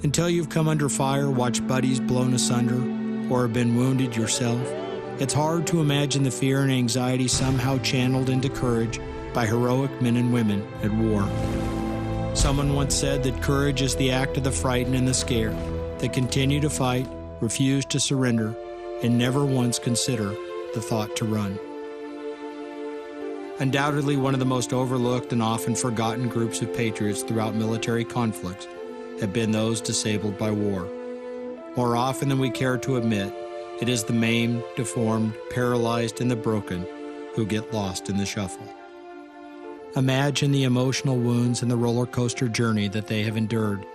Until you've come under fire, watched buddies blown asunder, or have been wounded yourself, it's hard to imagine the fear and anxiety somehow channeled into courage by heroic men and women at war. Someone once said that courage is the act of the frightened and the scared, that continue to fight, refuse to surrender, and never once consider the thought to run. Undoubtedly one of the most overlooked and often forgotten groups of patriots throughout military conflicts have been those disabled by war. More often than we care to admit, it is the maimed, deformed, paralyzed, and the broken who get lost in the shuffle. Imagine the emotional wounds and the roller coaster journey that they have endured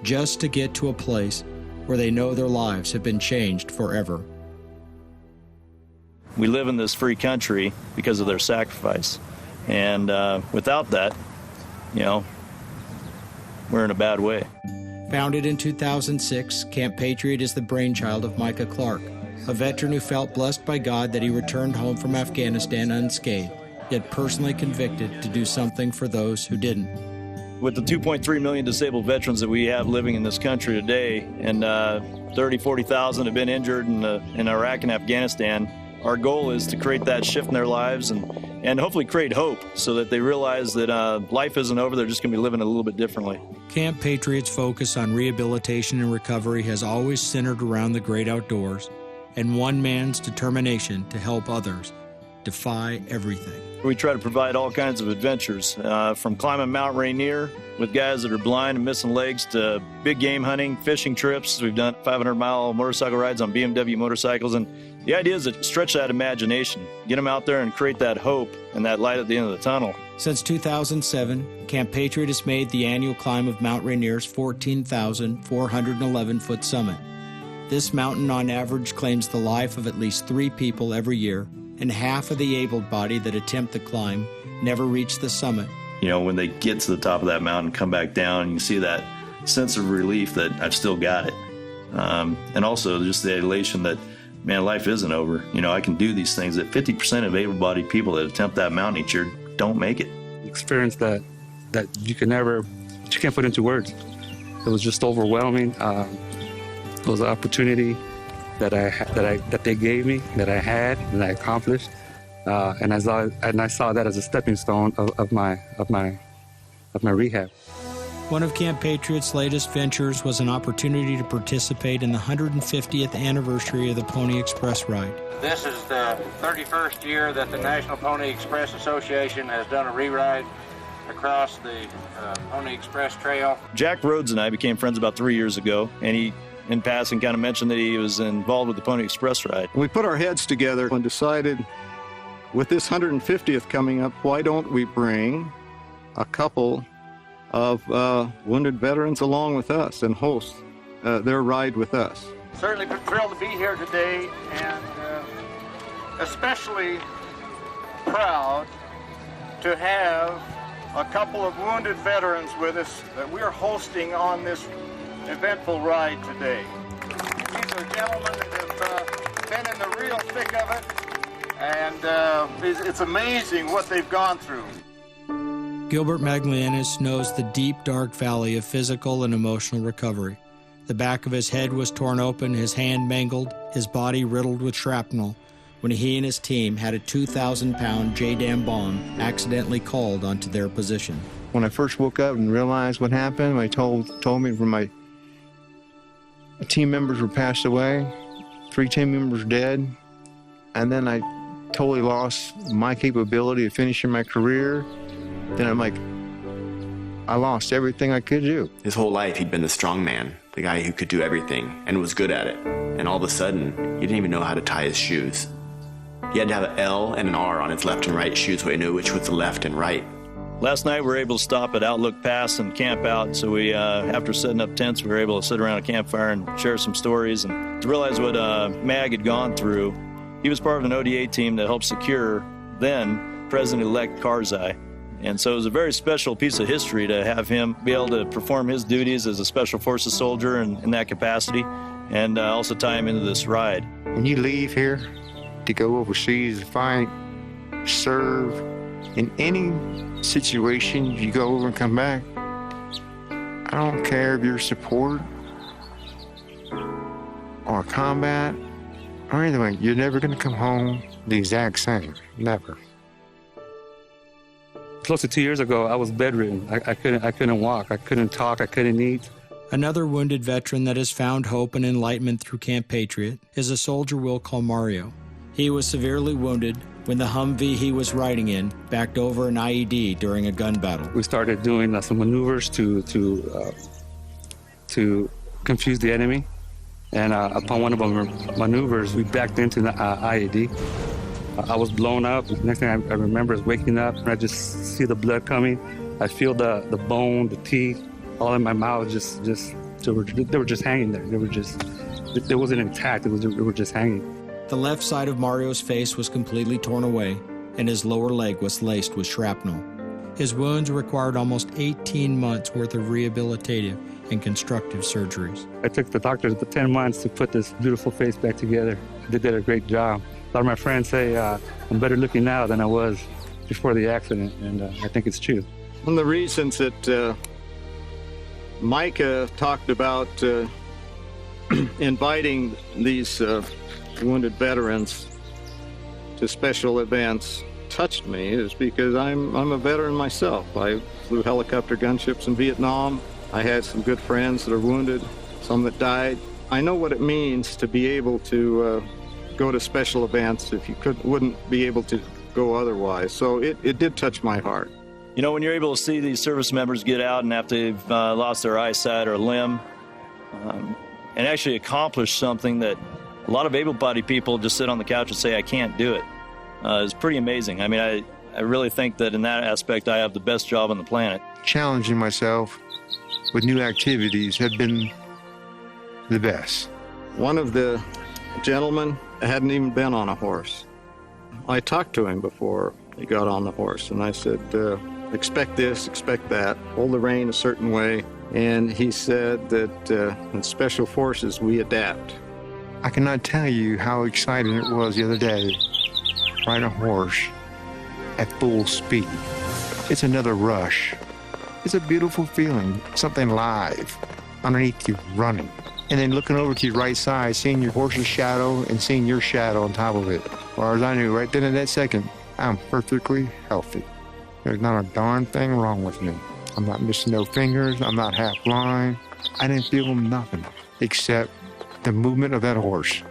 just to get to a place where they know their lives have been changed forever. We live in this free country because of their sacrifice. And without that, we're in a bad way. Founded in 2006, Camp Patriot is the brainchild of Micah Clark, a veteran who felt blessed by God that he returned home from Afghanistan unscathed, yet personally convicted to do something for those who didn't. With the 2.3 million disabled veterans that we have living in this country today, and 40,000 have been injured in Iraq and Afghanistan, our goal is to create that shift in their lives and hopefully create hope so that they realize that life isn't over, they're just going to be living it a little bit differently. Camp Patriot's focus on rehabilitation and recovery has always centered around the great outdoors and one man's determination to help others defy everything. We try to provide all kinds of adventures, from climbing Mount Rainier with guys that are blind and missing legs to big game hunting, fishing trips. We've done 500-mile motorcycle rides on BMW motorcycles, and the idea is to stretch that imagination, get them out there and create that hope and that light at the end of the tunnel. Since 2007, Camp Patriot has made the annual climb of Mount Rainier's 14,411-foot summit. This mountain on average claims the life of at least 3 people every year, and half of the able-bodied that attempt the climb never reach the summit. When they get to the top of that mountain and come back down, you see that sense of relief that I've still got it. And also just the elation that, man, life isn't over. I can do these things that 50% of able-bodied people that attempt that mountain each year don't make it. Experience that you can't put into words. It was just overwhelming. It was an opportunity that they gave me, that I had, and I accomplished, and I saw that as a stepping stone of my rehab. One of Camp Patriot's latest ventures was an opportunity to participate in the 150th anniversary of the Pony Express ride. This is the 31st year that the National Pony Express Association has done a re-ride across the Pony Express Trail. Jack Rhodes and I became friends about 3 years ago, and he, in passing, kind of mentioned that he was involved with the Pony Express ride. We put our heads together and decided, with this 150th coming up, why don't we bring a couple of wounded veterans along with us and host their ride with us. Certainly thrilled to be here today, and especially proud to have a couple of wounded veterans with us that we're hosting on this eventful ride today. These are gentlemen that have been in the real thick of it, and it's amazing what they've gone through. Gilbert Maglianis knows the deep, dark valley of physical and emotional recovery. The back of his head was torn open, his hand mangled, his body riddled with shrapnel, when he and his team had a 2,000-pound JDAM bomb accidentally called onto their position. When I first woke up and realized what happened, they told me when my team members were passed away, 3 team members dead, and then I totally lost my capability of finishing my career. Then I'm like, I lost everything I could do. His whole life, he'd been the strong man, the guy who could do everything and was good at it. And all of a sudden, he didn't even know how to tie his shoes. He had to have an L and an R on his left and right shoes so he knew which was the left and right. Last night we were able to stop at Outlook Pass and camp out. So we, after setting up tents, we were able to sit around a campfire and share some stories and to realize what Mag had gone through. He was part of an ODA team that helped secure then President-elect Karzai. And so it was a very special piece of history to have him be able to perform his duties as a Special Forces soldier in that capacity, and also tie him into this ride. When you leave here to go overseas to fight, serve, in any situation you go over and come back, I don't care if you're support or combat or anything, you're never going to come home the exact same. Never. Close to 2 years ago, I was bedridden. I couldn't walk. I couldn't talk. I couldn't eat. Another wounded veteran that has found hope and enlightenment through Camp Patriot is a soldier we'll call Mario. He was severely wounded when the Humvee he was riding in backed over an IED during a gun battle. We started doing some maneuvers to confuse the enemy, and upon one of our maneuvers, we backed into the IED. I was blown up. Next thing I remember is waking up, and I just see the blood coming. I feel the bone, the teeth, all in my mouth. They were just hanging there. It wasn't intact. They were just hanging. The left side of Mario's face was completely torn away, and his lower leg was laced with shrapnel. His wounds required almost 18 months worth of rehabilitative and constructive surgeries. I took the doctors 10 months to put this beautiful face back together. They did a great job. A lot of my friends say I'm better looking now than I was before the accident, and I think it's true. One of the reasons that Micah talked about inviting these wounded veterans to special events touched me is because I'm a veteran myself. I flew helicopter gunships in Vietnam. I had some good friends that are wounded, some that died. I know what it means to be able to go to special events if you wouldn't be able to go otherwise. So it did touch my heart. You know, when you're able to see these service members get out and after they've lost their eyesight or a limb and actually accomplish something that a lot of able-bodied people just sit on the couch and say, I can't do it, is pretty amazing. I mean, I really think that in that aspect, I have the best job on the planet. Challenging myself with new activities have been the best. One of the gentlemen hadn't even been on a horse. I talked to him before he got on the horse, and I said, expect this, expect that, hold the rein a certain way. And he said that in Special Forces, we adapt. I cannot tell you how exciting it was the other day, riding a horse at full speed. It's another rush. It's a beautiful feeling, something live underneath you running. And then looking over to your right side, seeing your horse's shadow and seeing your shadow on top of it. As far as I knew, right then in that second, I'm perfectly healthy. There's not a darn thing wrong with me. I'm not missing no fingers. I'm not half blind. I didn't feel nothing except the movement of that horse.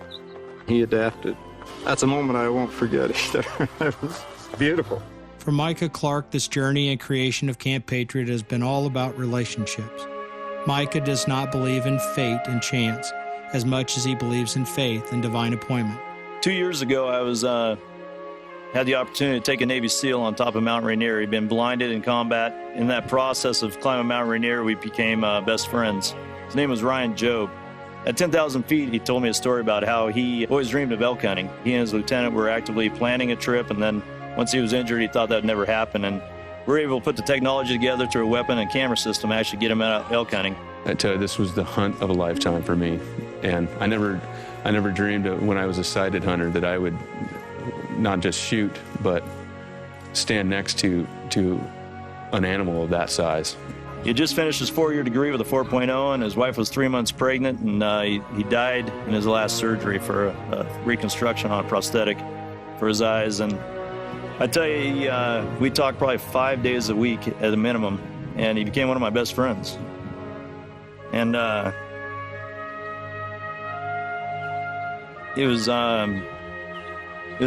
He adapted. That's a moment I won't forget either. It was beautiful. For Micah Clark, this journey and creation of Camp Patriot has been all about relationships. Micah does not believe in fate and chance as much as he believes in faith and divine appointment. 2 years ago, I was had the opportunity to take a Navy SEAL on top of Mount Rainier. He'd been blinded in combat. In that process of climbing Mount Rainier, we became best friends. His name was Ryan Job. At 10,000 feet, he told me a story about how he always dreamed of elk hunting. He and his lieutenant were actively planning a trip, and then once he was injured, he thought that would never happen. And we were able to put the technology together through a weapon and camera system to actually get him out elk hunting. I tell you, this was the hunt of a lifetime for me. And I never dreamed of, when I was a sighted hunter, that I would not just shoot, but stand next to an animal of that size. He had just finished his 4-year degree with a 4.0, and his wife was 3 months pregnant, and he died in his last surgery for a reconstruction on a prosthetic for his eyes. And I tell you, we talked probably 5 days a week at a minimum, and he became one of my best friends. And it was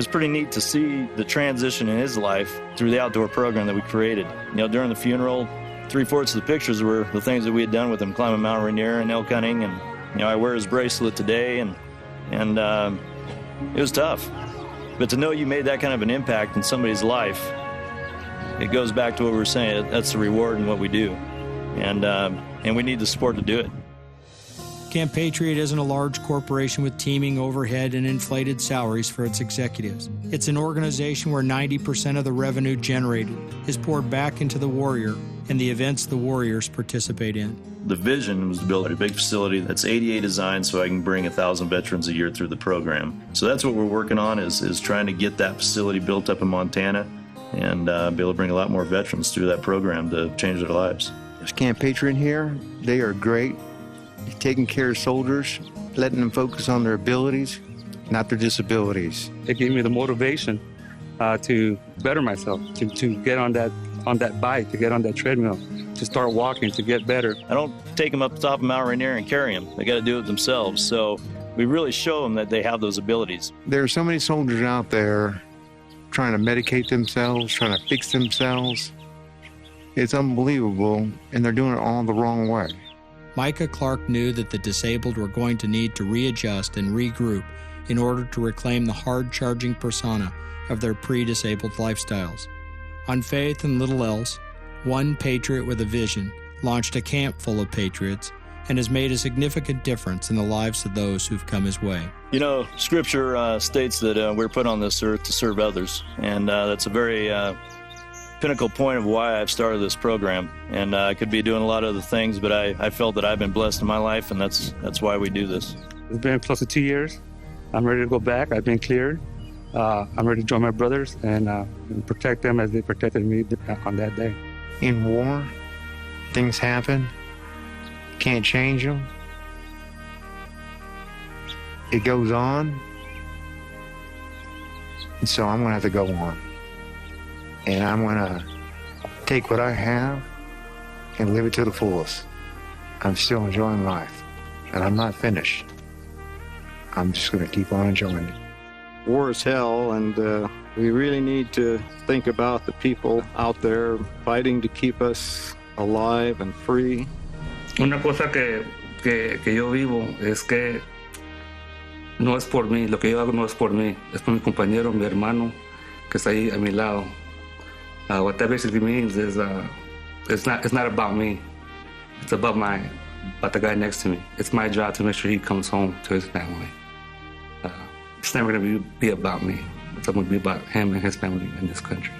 pretty neat to see the transition in his life through the outdoor program that we created. You know, during the funeral, 3/4 of the pictures were the things that we had done with him, climbing Mount Rainier and elk hunting. And, you know, I wear his bracelet today, and it was tough. But to know you made that kind of an impact in somebody's life, it goes back to what we were saying. That's the reward in what we do. And we need the support to do it. Camp Patriot isn't a large corporation with teeming overhead and inflated salaries for its executives. It's an organization where 90% of the revenue generated is poured back into the warrior and the events the warriors participate in. The vision was to build a big facility that's ADA designed so I can bring 1,000 veterans a year through the program. So that's what we're working on is trying to get that facility built up in Montana and be able to bring a lot more veterans through that program to change their lives. This Camp Patriot here, they are great. Taking care of soldiers letting them focus on their abilities, not their disabilities. It gave me the motivation to better myself, to get on that bike, to get on that treadmill, to start walking, to get better. I don't take them up the top of Mount Rainier and carry them. They got to do it themselves. So we really show them that they have those abilities. There are so many soldiers out there trying to medicate themselves, trying to fix themselves. It's unbelievable, and they're doing it all the wrong way. Micah Clark knew that the disabled were going to need to readjust and regroup in order to reclaim the hard-charging persona of their pre-disabled lifestyles. On Faith and Little Else, one Patriot with a vision launched a camp full of Patriots and has made a significant difference in the lives of those who've come his way. You know, Scripture states that we're put on this earth to serve others, and that's a very pinnacle point of why I've started this program. And I could be doing a lot of other things, but I felt that I've been blessed in my life, and that's why we do this. It's been close to 2 years. I'm ready to go back. I've been cleared. I'm ready to join my brothers and protect them as they protected me on that day. In war, things happen. Can't change them. It goes on. And so I'm going to have to go on. And I'm going to take what I have and live it to the fullest. I'm still enjoying life. And I'm not finished. I'm just going to keep on enjoying it. War is hell, and we really need to think about the people out there fighting to keep us alive and free. Una cosa que yo vivo es que no es por mí, lo que yo hago no es por mí, es por mi compañero, mi hermano, que está ahí a mi lado. What that basically means is it's not about me, it's about the guy next to me. It's my job to make sure he comes home to his family. It's never going to be about me. It's going to be about him and his family in this country.